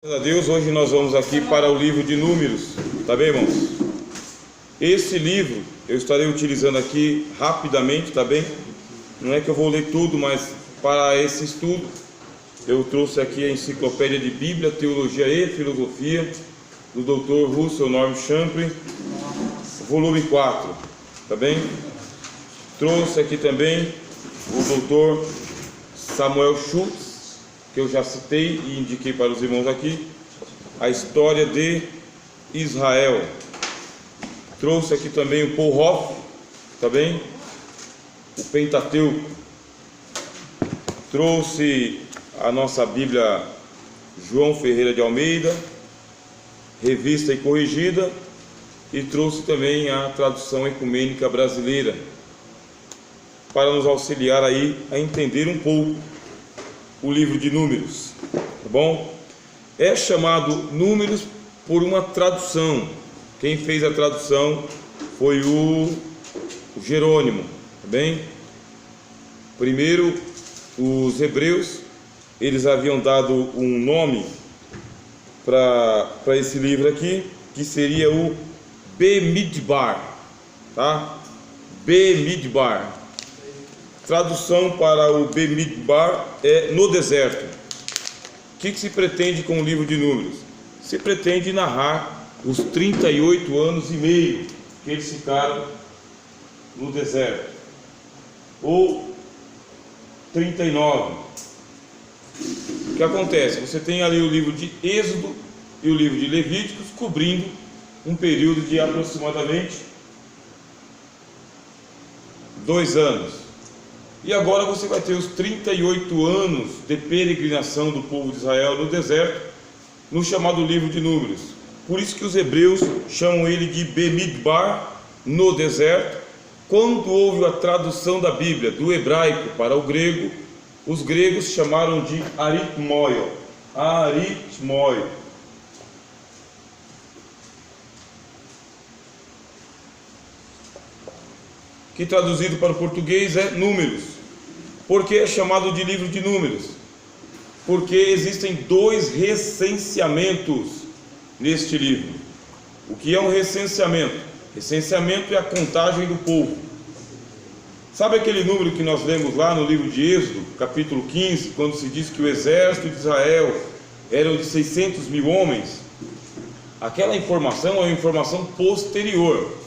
Graças a Deus, hoje nós vamos aqui para o livro de Números, tá bem, irmãos? Esse livro eu estarei utilizando aqui rapidamente, tá bem? Não é que eu vou ler tudo, mas para esse estudo eu trouxe aqui a Enciclopédia de Bíblia, Teologia e Filosofia do Dr. Russell Norman Champlin, volume 4, tá bem? Trouxe aqui também o Dr. Samuel Schultz, que eu já citei e indiquei para os irmãos aqui, a história de Israel. Trouxe aqui também o Paul Hoff, tá bem? O Pentateuco. Trouxe a nossa Bíblia João Ferreira de Almeida, revista e corrigida, e trouxe também a tradução ecumênica brasileira, para nos auxiliar aí a entender um pouco o livro de Números, tá bom? É chamado Números por uma tradução. Quem fez a tradução foi o Jerônimo, tá bem? Primeiro, os hebreus, eles haviam dado um nome para esse livro aqui, que seria o Bemidbar, tá? Bemidbar. Tradução para o Bemidbar é no deserto. O que se pretende com o livro de Números? Se pretende narrar os 38 anos e meio que eles ficaram no deserto, ou 39. O que acontece? Você tem ali o livro de Êxodo e o livro de Levíticos cobrindo um período de aproximadamente 2 anos. E agora você vai ter os 38 anos de peregrinação do povo de Israel no deserto, no chamado livro de Números. Por isso que os hebreus chamam ele de Bemidbar, no deserto. Quando houve a tradução da Bíblia do hebraico para o grego, os gregos chamaram de aritmoio. Aritmoio. Que traduzido para o português é Números. Por que é chamado de livro de Números? Porque existem 2 recenseamentos neste livro. O que é um recenseamento? Recenseamento é a contagem do povo. Sabe aquele número que nós lemos lá no livro de Êxodo, capítulo 15, quando se diz que o exército de Israel era de 600 mil homens? Aquela informação é uma informação posterior.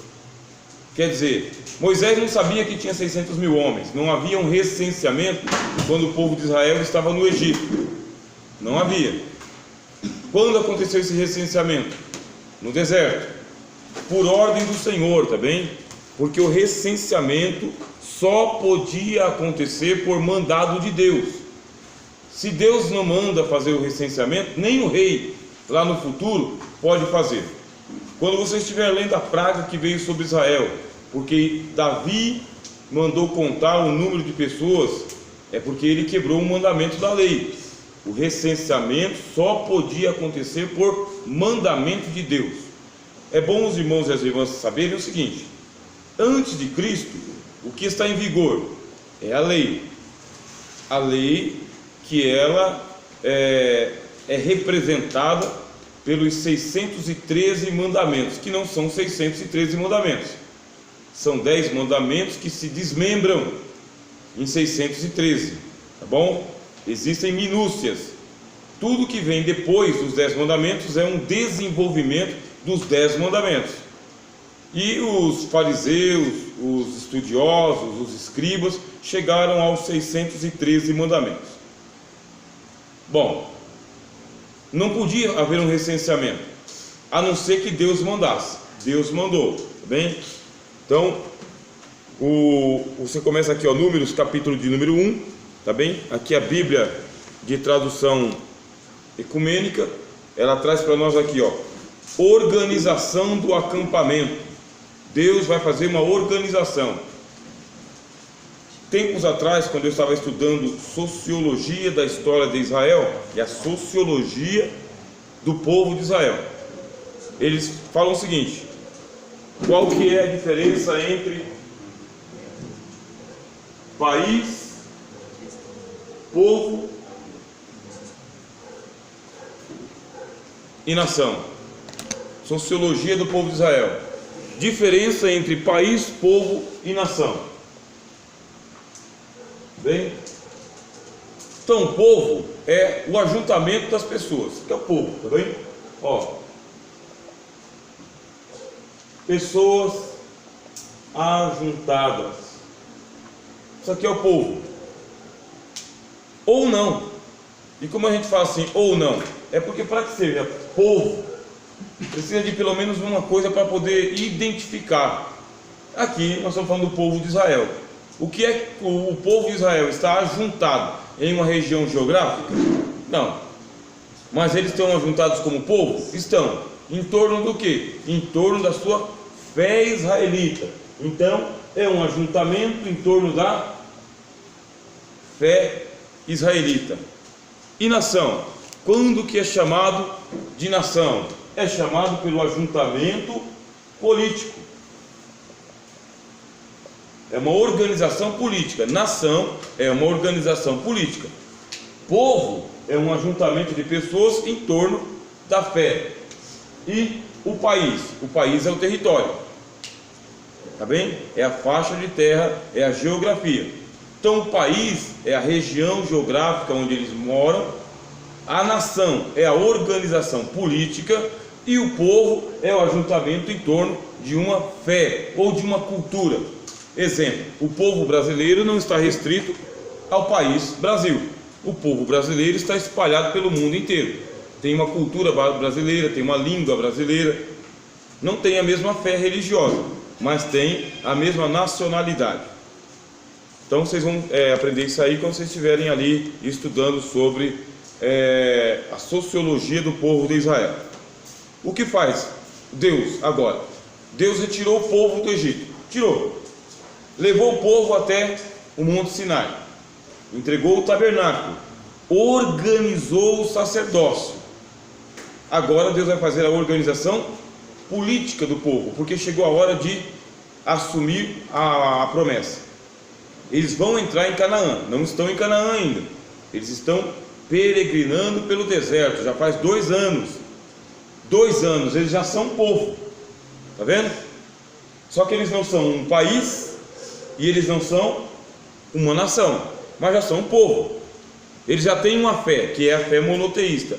Quer dizer, Moisés não sabia que tinha 600 mil homens. Não havia um recenseamento quando o povo de Israel estava no Egito. Não havia. Quando aconteceu esse recenseamento? No deserto. Por ordem do Senhor, tá bem? Porque o recenseamento só podia acontecer por mandado de Deus. Se Deus não manda fazer o recenseamento, nem o rei lá no futuro pode fazer. Quando você estiver lendo a praga que veio sobre Israel, porque Davi mandou contar o número de pessoas, é porque ele quebrou o mandamento da lei. O recenseamento só podia acontecer por mandamento de Deus. É bom os irmãos e as irmãs saberem o seguinte: antes de Cristo, o que está em vigor é a lei. A lei que ela é representada pelos 613 mandamentos, que não são 613 mandamentos, são 10 mandamentos que se desmembram em 613, tá bom? Existem minúcias. Tudo que vem depois dos 10 mandamentos é um desenvolvimento dos 10 mandamentos. E os fariseus, os estudiosos, os escribas chegaram aos 613 mandamentos. Bom, não podia haver um recenseamento, a não ser que Deus mandasse. Deus mandou, tá bem? Então, você começa aqui, ó, Números, capítulo de número 1, tá bem? Aqui a Bíblia de tradução ecumênica, ela traz para nós aqui, ó, organização do acampamento. Deus vai fazer uma organização. Tempos atrás, quando eu estava estudando sociologia da história de Israel e a sociologia do povo de Israel, eles falam o seguinte: qual que é a diferença entre país, povo e nação. Sociologia do povo de Israel. Diferença entre país, povo e nação. Bem? Então, o povo é o ajuntamento das pessoas. Que é o povo, tá bem? Ó. Pessoas ajuntadas. Isso aqui é o povo. Ou não. E como a gente fala assim, ou não? É porque para que seja povo, precisa de pelo menos uma coisa para poder identificar. Aqui nós estamos falando do povo de Israel. O que é que o povo de Israel está ajuntado em uma região geográfica? Não. Mas eles estão ajuntados como povo? Estão. Em torno do quê? Em torno da sua fé israelita. Então, é um ajuntamento em torno da fé israelita. E nação? Quando que é chamado de nação? É chamado pelo ajuntamento político. É uma organização política. Nação é uma organização política. Povo é um ajuntamento de pessoas em torno da fé. E o país é o território. Tá bem? É a faixa de terra, é a geografia. Então o país é a região geográfica onde eles moram. A nação é a organização política. E o povo é o ajuntamento em torno de uma fé ou de uma cultura. Exemplo, o povo brasileiro não está restrito ao país Brasil. O povo brasileiro está espalhado pelo mundo inteiro. Tem uma cultura brasileira, tem uma língua brasileira. Não tem a mesma fé religiosa, mas tem a mesma nacionalidade. Então vocês vão aprender isso aí quando vocês estiverem ali estudando sobre a sociologia do povo de Israel. O que faz Deus agora? Deus retirou o povo do Egito. Tirou. Levou o povo até o Monte Sinai. Entregou o tabernáculo. Organizou o sacerdócio. Agora Deus vai fazer a organização política do povo, porque chegou a hora de assumir a promessa. Eles vão entrar em Canaã. Não estão em Canaã ainda. Eles estão peregrinando pelo deserto. Já faz 2 anos. 2 anos, eles já são povo. Tá vendo? Só que eles não são um país e eles não são uma nação, mas já são um povo. Eles já têm uma fé, que é a fé monoteísta.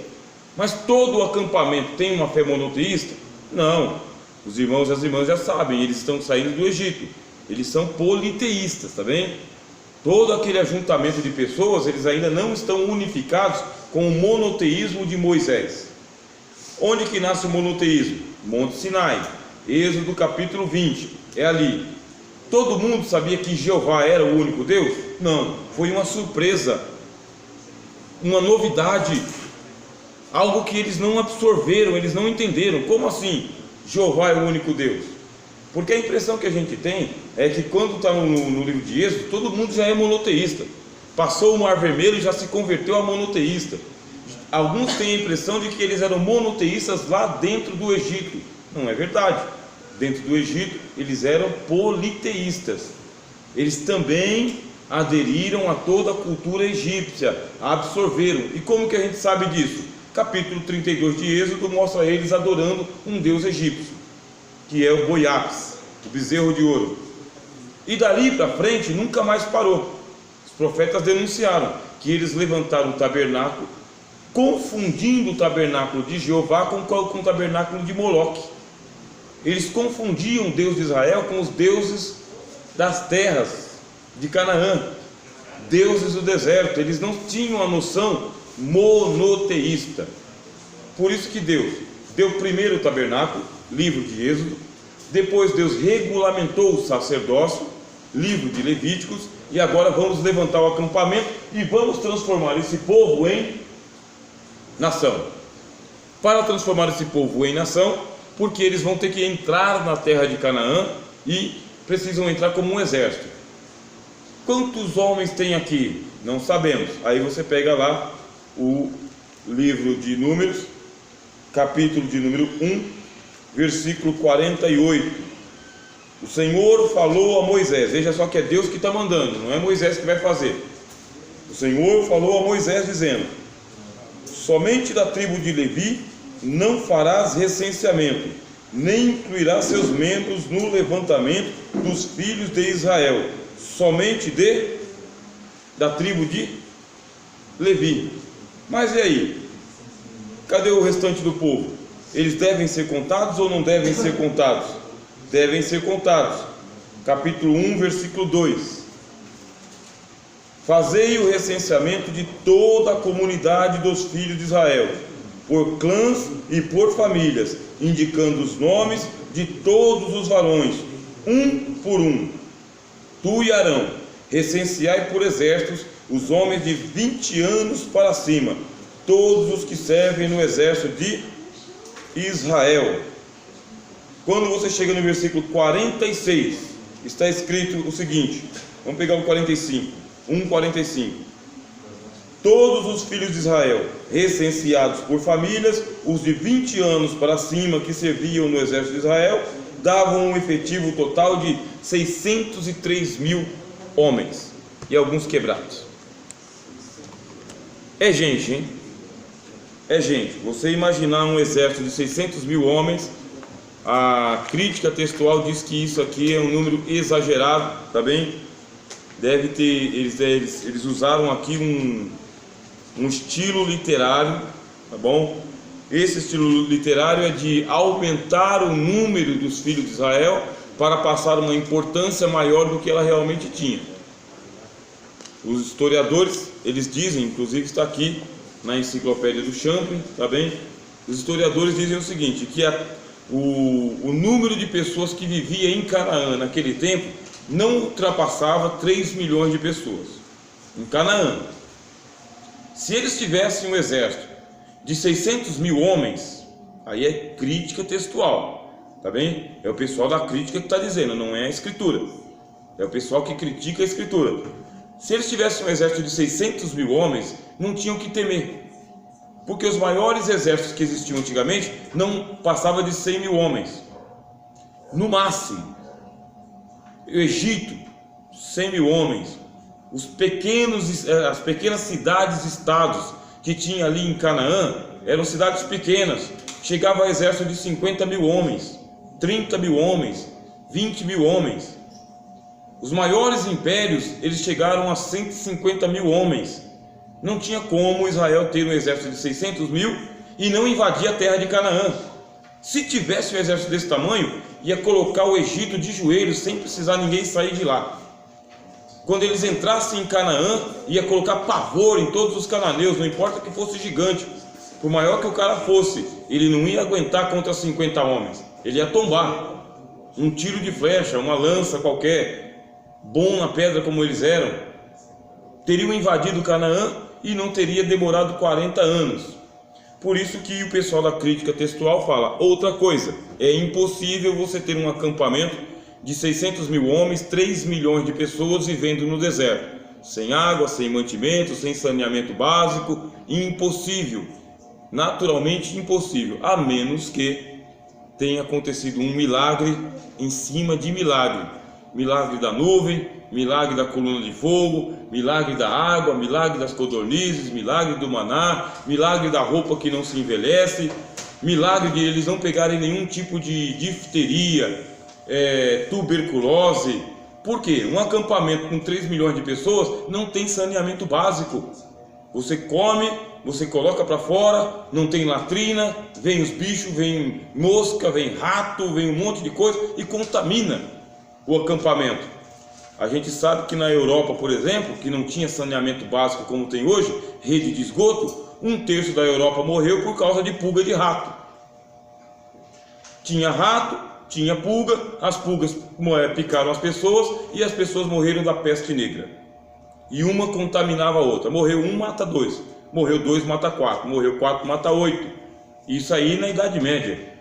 Mas todo o acampamento tem uma fé monoteísta? Não. Os irmãos e as irmãs já sabem, eles estão saindo do Egito. Eles são politeístas, tá bem? Todo aquele ajuntamento de pessoas, eles ainda não estão unificados com o monoteísmo de Moisés. Onde que nasce o monoteísmo? Monte Sinai, Êxodo capítulo 20, é ali. Todo mundo sabia que Jeová era o único Deus? Não, foi uma surpresa, uma novidade, algo que eles não absorveram, eles não entenderam. Como assim Jeová é o único Deus? Porque a impressão que a gente tem é que quando está no livro de Êxodo, todo mundo já é monoteísta. Passou o Mar Vermelho e já se converteu a monoteísta. Alguns têm a impressão de que eles eram monoteístas lá dentro do Egito. Não é verdade. Dentro do Egito eles eram politeístas. Eles também aderiram a toda a cultura egípcia, absorveram. E como que a gente sabe disso? Capítulo 32 de Êxodo mostra eles adorando um deus egípcio, que é o Boiapis, o bezerro de ouro. E dali para frente nunca mais parou. Os profetas denunciaram que eles levantaram o tabernáculo, confundindo o tabernáculo de Jeová com o tabernáculo de Moloque. Eles confundiam o Deus de Israel com os deuses das terras de Canaã, deuses do deserto. Eles não tinham a noção monoteísta. Por isso que Deus deu primeiro o tabernáculo, livro de Êxodo. Depois Deus regulamentou o sacerdócio, livro de Levíticos. E agora vamos levantar o acampamento e vamos transformar esse povo em nação. Para transformar esse povo em nação, porque eles vão ter que entrar na terra de Canaã e precisam entrar como um exército. Quantos homens tem aqui? Não sabemos. Aí você pega lá o livro de Números, capítulo de número 1, versículo 48. O Senhor falou a Moisés. Veja só que é Deus que está mandando, não é Moisés que vai fazer. O Senhor falou a Moisés dizendo: somente da tribo de Levi não farás recenseamento, nem incluirás seus membros no levantamento dos filhos de Israel, somente da tribo de Levi. Mas e aí? Cadê o restante do povo? Eles devem ser contados ou não devem ser contados? Devem ser contados. Capítulo 1, versículo 2. Fazei o recenseamento de toda a comunidade dos filhos de Israel, por clãs e por famílias, indicando os nomes de todos os varões, um por um. Tu e Arão, recenseai por exércitos os homens de 20 anos para cima, todos os que servem no exército de Israel. Quando você chega no versículo 46, está escrito o seguinte, vamos pegar o 45. 1:45. Todos os filhos de Israel, recenseados por famílias, os de 20 anos para cima que serviam no exército de Israel, davam um efetivo total de 603.000 homens e alguns quebrados. É gente, hein? É gente. Você imaginar um exército de 600.000 homens, a crítica textual diz que isso aqui é um número exagerado, tá bem? Deve ter, eles usaram aqui um estilo literário, tá bom? Esse estilo literário é de aumentar o número dos filhos de Israel para passar uma importância maior do que ela realmente tinha. Os historiadores, eles dizem, inclusive está aqui na enciclopédia do Champlin, tá bem? Os historiadores dizem o seguinte, que o número de pessoas que vivia em Canaã naquele tempo não ultrapassava 3 milhões de pessoas em Canaã. Se eles tivessem um exército de 600.000 homens, aí é crítica textual, tá bem? É o pessoal da crítica que está dizendo, não é a escritura, é o pessoal que critica a escritura. Se eles tivessem um exército de 600.000 homens, não tinham que temer, porque os maiores exércitos que existiam antigamente não passavam de 100.000 homens, no máximo. O Egito, 100.000 homens. As pequenas cidades-estados que tinha ali em Canaã eram cidades pequenas. Chegava a exército de 50.000 homens, 30.000 homens, 20.000 homens. Os maiores impérios, eles chegaram a 150.000 homens. Não tinha como Israel ter um exército de 600.000 e não invadir a terra de Canaã. Se tivesse um exército desse tamanho, ia colocar o Egito de joelhos sem precisar ninguém sair de lá. Quando eles entrassem em Canaã, ia colocar pavor em todos os cananeus, não importa que fosse gigante. Por maior que o cara fosse, ele não ia aguentar contra 50 homens. Ele ia tombar. Um tiro de flecha, uma lança qualquer, bom na pedra como eles eram, teriam invadido Canaã e não teria demorado 40 anos. Por isso que o pessoal da crítica textual fala, outra coisa, é impossível você ter um acampamento de 600.000 homens, 3 milhões de pessoas vivendo no deserto, sem água, sem mantimento, sem saneamento básico, impossível, naturalmente impossível, a menos que tenha acontecido um milagre em cima de milagre, milagre da nuvem, milagre da coluna de fogo, milagre da água, milagre das codornizes, milagre do maná, milagre da roupa que não se envelhece, milagre de eles não pegarem nenhum tipo de difteria, tuberculose. Por quê? Um acampamento com 3 milhões de pessoas não tem saneamento básico. Você come, você coloca para fora, não tem latrina, vem os bichos, vem mosca, vem rato, vem um monte de coisa e contamina o acampamento. A gente sabe que na Europa, por exemplo, que não tinha saneamento básico como tem hoje, rede de esgoto, 1/3 da Europa morreu por causa de pulga de rato. Tinha rato, tinha pulga, as pulgas picaram as pessoas e as pessoas morreram da peste negra. E uma contaminava a outra. Morreu um, mata dois. Morreu dois, mata quatro. Morreu quatro, mata 8. Isso aí na Idade Média.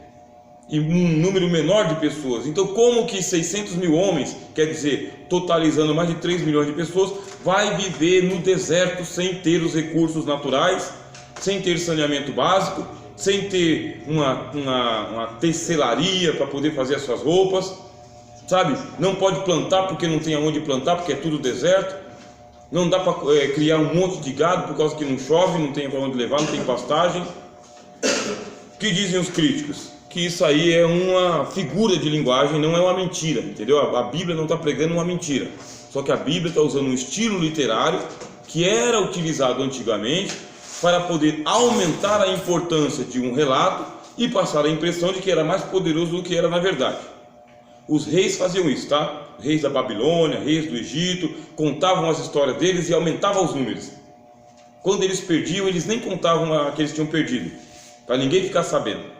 E um número menor de pessoas. Então como que 600.000 homens, quer dizer, totalizando mais de 3 milhões de pessoas, vai viver no deserto sem ter os recursos naturais, sem ter saneamento básico, sem ter uma tecelaria para poder fazer as suas roupas, sabe? Não pode plantar porque não tem aonde plantar, porque é tudo deserto. Não dá para criar um monte de gado por causa que não chove, não tem para onde levar, não tem pastagem. que dizem os críticos? Que isso aí é uma figura de linguagem, não é uma mentira, entendeu? A Bíblia não está pregando uma mentira, só que a Bíblia está usando um estilo literário que era utilizado antigamente para poder aumentar a importância de um relato e passar a impressão de que era mais poderoso do que era na verdade. Os reis faziam isso, tá? Reis da Babilônia, reis do Egito, contavam as histórias deles e aumentavam os números. Quando eles perdiam, eles nem contavam que eles tinham perdido, para ninguém ficar sabendo.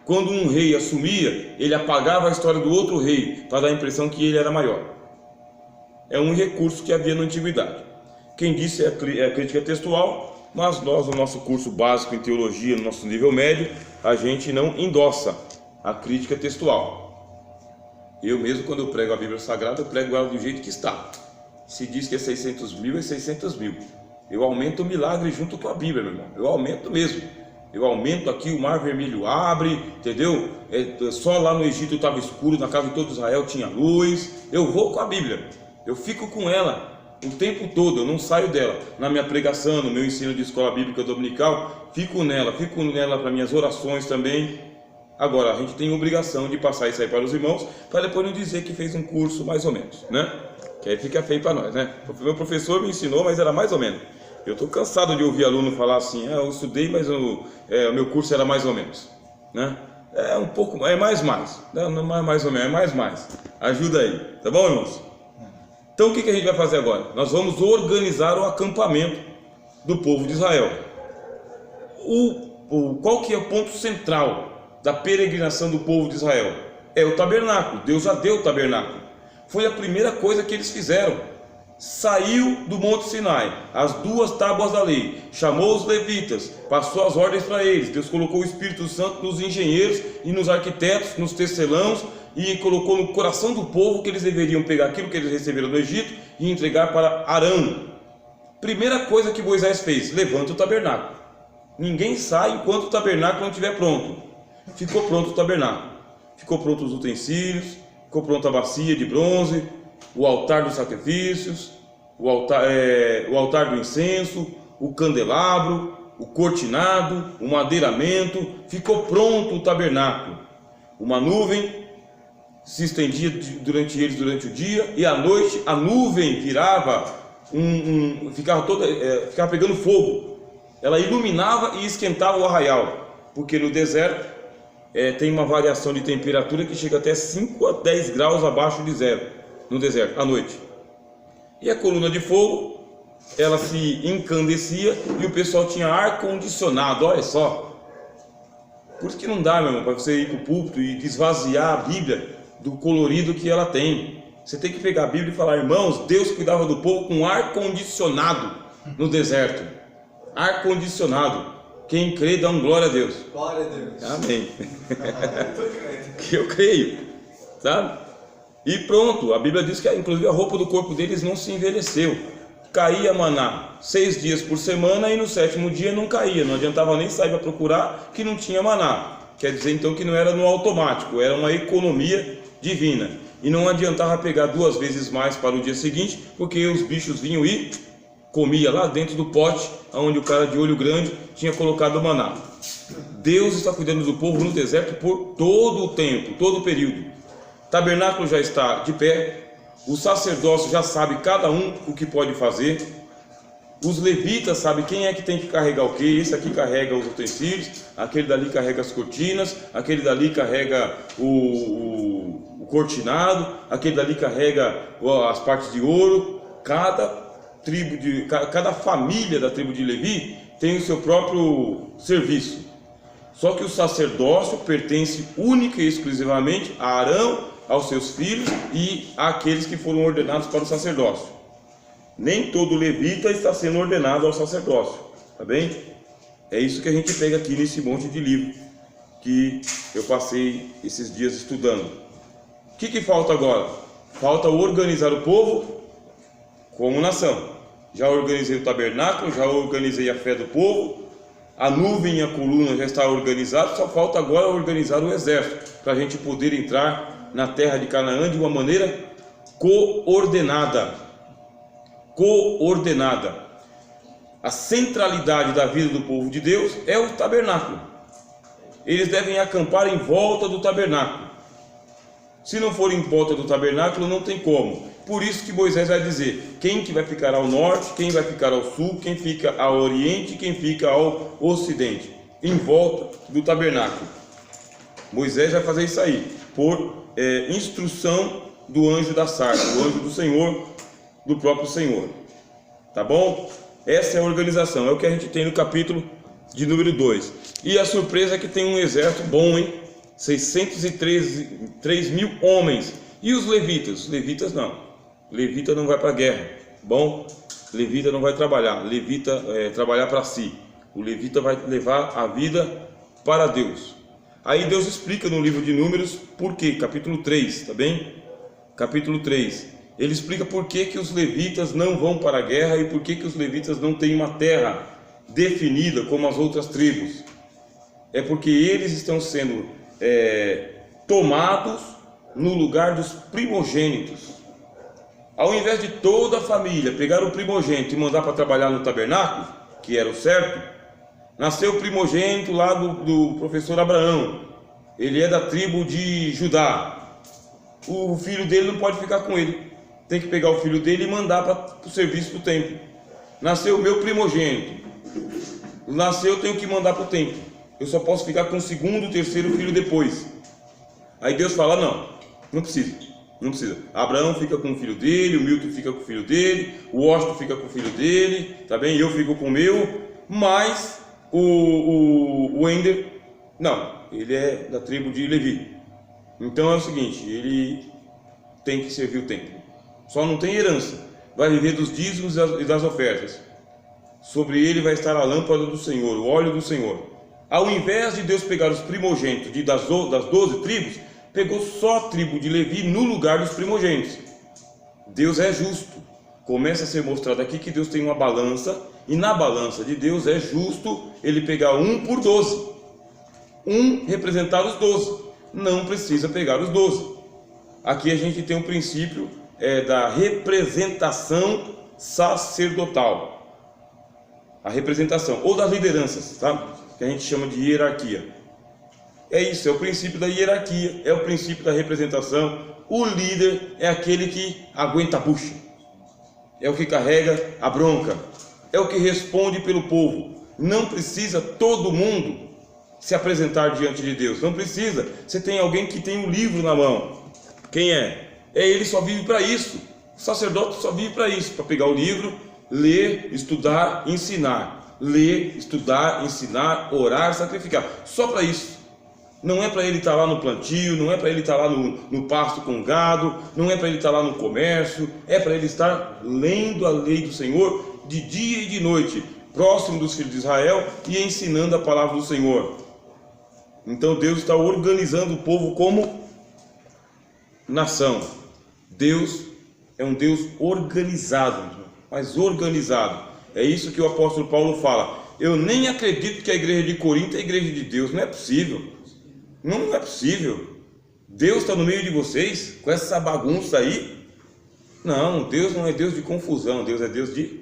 Quando um rei assumia, ele apagava a história do outro rei, para dar a impressão que ele era maior. É um recurso que havia na antiguidade. Quem disse é a crítica textual, mas nós, no nosso curso básico em teologia, no nosso nível médio, a gente não endossa a crítica textual. Eu mesmo, quando eu prego a Bíblia Sagrada, eu prego ela do jeito que está. Se diz que é 600 mil, é 600 mil. Eu aumento o milagre junto com a Bíblia, meu irmão. Eu aumento mesmo. Eu aumento aqui, o Mar Vermelho abre, entendeu? Só lá no Egito estava escuro, na casa de todo Israel tinha luz. Eu vou com a Bíblia, eu fico com ela o tempo todo, eu não saio dela. Na minha pregação, no meu ensino de escola bíblica dominical, fico nela para minhas orações também. Agora, a gente tem obrigação de passar isso aí para os irmãos, para depois não dizer que fez um curso mais ou menos, né? Que aí fica feio para nós, né? O meu professor me ensinou, mas era mais ou menos. Eu estou cansado de ouvir aluno falar assim, eu estudei, mas o meu curso era mais ou menos, né? É um pouco, é mais, não é mais ou menos, é mais. Ajuda aí, tá bom, irmãos? Então o que a gente vai fazer agora? Nós vamos organizar o acampamento do povo de Israel. Qual que é o ponto central da peregrinação do povo de Israel? É o tabernáculo. Deus já deu o tabernáculo. Foi a primeira coisa que eles fizeram. Saiu do Monte Sinai, as 2 tábuas da lei, chamou os levitas, passou as ordens para eles. Deus colocou o Espírito Santo nos engenheiros e nos arquitetos, nos tecelãos, e colocou no coração do povo que eles deveriam pegar aquilo que eles receberam do Egito e entregar para Arão. Primeira coisa que Moisés fez: levanta o tabernáculo. Ninguém sai enquanto o tabernáculo não estiver pronto. Ficou pronto o tabernáculo, ficou pronto os utensílios, ficou pronta a bacia de bronze, o altar dos sacrifícios, o altar do incenso, o candelabro, o cortinado, o madeiramento. Ficou pronto o tabernáculo. Uma nuvem se estendia durante o dia, e à noite a nuvem virava ficava pegando fogo. Ela iluminava e esquentava o arraial, porque no deserto tem uma variação de temperatura que chega até 5 a 10 graus abaixo de zero no deserto, à noite. E a coluna de fogo, ela se encandecia e o pessoal tinha ar-condicionado, olha só. Por isso que não dá, meu irmão, para você ir para o púlpito e desvaziar a Bíblia do colorido que ela tem. Você tem que pegar a Bíblia e falar: irmãos, Deus cuidava do povo com ar-condicionado no deserto. Ar-condicionado. Quem crê, dá um glória a Deus. Glória a Deus. Amém. Eu creio, sabe? E pronto, a Bíblia diz que inclusive a roupa do corpo deles não se envelheceu. Caía maná 6 dias por semana e no 7º dia não caía. Não adiantava nem sair para procurar, que não tinha maná. Quer dizer então que não era no automático, era uma economia divina. E não adiantava pegar 2 vezes mais para o dia seguinte, porque os bichos vinham e comia lá dentro do pote onde o cara de olho grande tinha colocado o maná. Deus está cuidando do povo no deserto por todo o tempo, todo o período. O tabernáculo já está de pé, o sacerdócio já sabe cada um o que pode fazer, os levitas sabem quem é que tem que carregar o que. Esse aqui carrega os utensílios, aquele dali carrega as cortinas, aquele dali carrega o cortinado, aquele dali carrega as partes de ouro. Cada família da tribo de Levi tem o seu próprio serviço. Só que o sacerdócio pertence única e exclusivamente a Arão, aos seus filhos e àqueles que foram ordenados para o sacerdócio. Nem todo levita está sendo ordenado ao sacerdócio, tá bem? É isso que a gente pega aqui nesse monte de livro que eu passei esses dias estudando. O que falta agora? Falta organizar o povo como nação. Já organizei o tabernáculo, já organizei a fé do povo, a nuvem e a coluna já está organizado, só falta agora organizar o exército, para a gente poder entrar na terra de Canaã de uma maneira coordenada. A centralidade da vida do povo de Deus é o tabernáculo. eles devem acampar em volta do tabernáculo. Se não for em volta do tabernáculo, não tem como. Por isso que Moisés vai dizer quem que vai ficar ao norte, quem vai ficar ao sul, quem fica ao oriente, quem fica ao ocidente, em volta do tabernáculo. Moisés vai fazer isso aí, por instrução do anjo da sarça, do anjo do Senhor, do próprio Senhor. Tá bom? Essa é a organização, é o que a gente tem no capítulo de número 2. E a surpresa é que tem um exército bom, hein? 603 mil homens. E os levitas? Os levitas não. Levita não vai para a guerra. Bom, levita não vai trabalhar. Levita trabalhar para si. O levita vai levar a vida para Deus. Aí Deus explica no livro de Números por quê. Capítulo 3, tá bem? Capítulo 3. Ele explica por que que os levitas não vão para a guerra e por que que os levitas não têm uma terra definida como as outras tribos. É porque eles estão sendo tomados no lugar dos primogênitos. Ao invés de toda a família pegar o primogênito e mandar para trabalhar no tabernáculo, que era o certo, nasceu o primogênito lá do professor Abraão. Ele é da tribo de Judá. O filho dele não pode ficar com ele. Tem que pegar o filho dele e mandar para o serviço do templo. Nasceu o meu primogênito. Nasceu, eu tenho que mandar para o templo. Eu só posso ficar com o segundo, terceiro filho depois. Aí Deus fala, não precisa. Não precisa. Abraão fica com o filho dele, o Milton fica com o filho dele, o Washington fica com o filho dele, tá bem? Eu fico com o meu, mas o Wender, não, ele é da tribo de Levi. Então é o seguinte, ele tem que servir o templo. Só não tem herança, vai viver dos dízimos e das ofertas. Sobre ele vai estar a lâmpada do Senhor, o óleo do Senhor. Ao invés de Deus pegar os primogênitos das 12 tribos, pegou só a tribo de Levi no lugar dos primogênitos. Deus é justo. Começa a ser mostrado aqui que Deus tem uma balança, e na balança de Deus é justo ele pegar 1 por 12. 1 representar os 12. Não precisa pegar os 12. Aqui a gente tem um princípio da representação sacerdotal. A representação, ou das lideranças, tá? Que a gente chama de hierarquia. É isso, é o princípio da hierarquia, é o princípio da representação. O líder é aquele que aguenta a bucha, é o que carrega a bronca, é o que responde pelo povo. Não precisa todo mundo se apresentar diante de Deus, não precisa. Você tem alguém que tem um livro na mão. Quem é? Ele só vive para isso. O sacerdote só vive para isso, para pegar o livro, ler, estudar, ensinar. Ler, estudar, ensinar, orar, sacrificar. Só para isso. Não é para ele estar lá no plantio, não é para ele estar lá no pasto com gado, não é para ele estar lá no comércio, é para ele estar lendo a lei do Senhor de dia e de noite, próximo dos filhos de Israel e ensinando a palavra do Senhor. Então Deus está organizando o povo como nação. Deus é um Deus organizado, mas organizado. É isso que o apóstolo Paulo fala. Eu nem acredito que a igreja de Corinto é a igreja de Deus, não é possível. Não é possível. Deus está no meio de vocês com essa bagunça aí? Não, Deus não é Deus de confusão, Deus é Deus de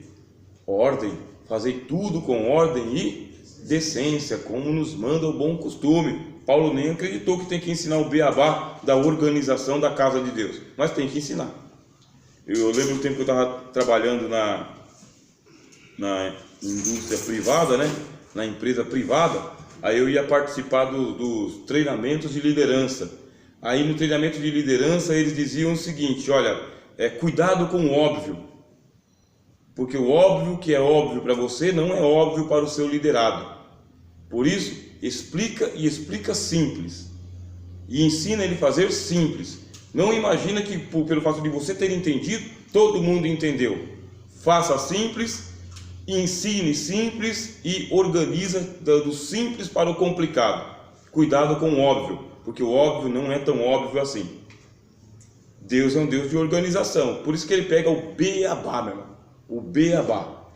ordem. Fazei tudo com ordem e decência, como nos manda o bom costume. Paulo nem acreditou que tem que ensinar o beabá da organização da casa de Deus, mas tem que ensinar. Eu lembro do tempo que eu estava trabalhando na indústria privada, né? Na empresa privada. Aí eu ia participar dos treinamentos de liderança. Aí no treinamento de liderança eles diziam o seguinte, olha, cuidado com o óbvio. Porque o óbvio que é óbvio para você não é óbvio para o seu liderado. Por isso, explica simples. E ensina ele a fazer simples. Não imagina que pelo fato de você ter entendido, todo mundo entendeu. Faça simples, ensine simples e organiza do simples para o complicado. Cuidado com o óbvio, porque o óbvio não é tão óbvio assim. Deus é um Deus de organização, por isso que ele pega o beabá, meu irmão. O beabá.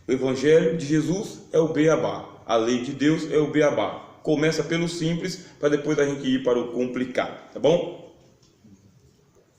O evangelho de Jesus é o beabá. A lei de Deus é o beabá. Começa pelo simples para depois a gente ir para o complicado, tá bom?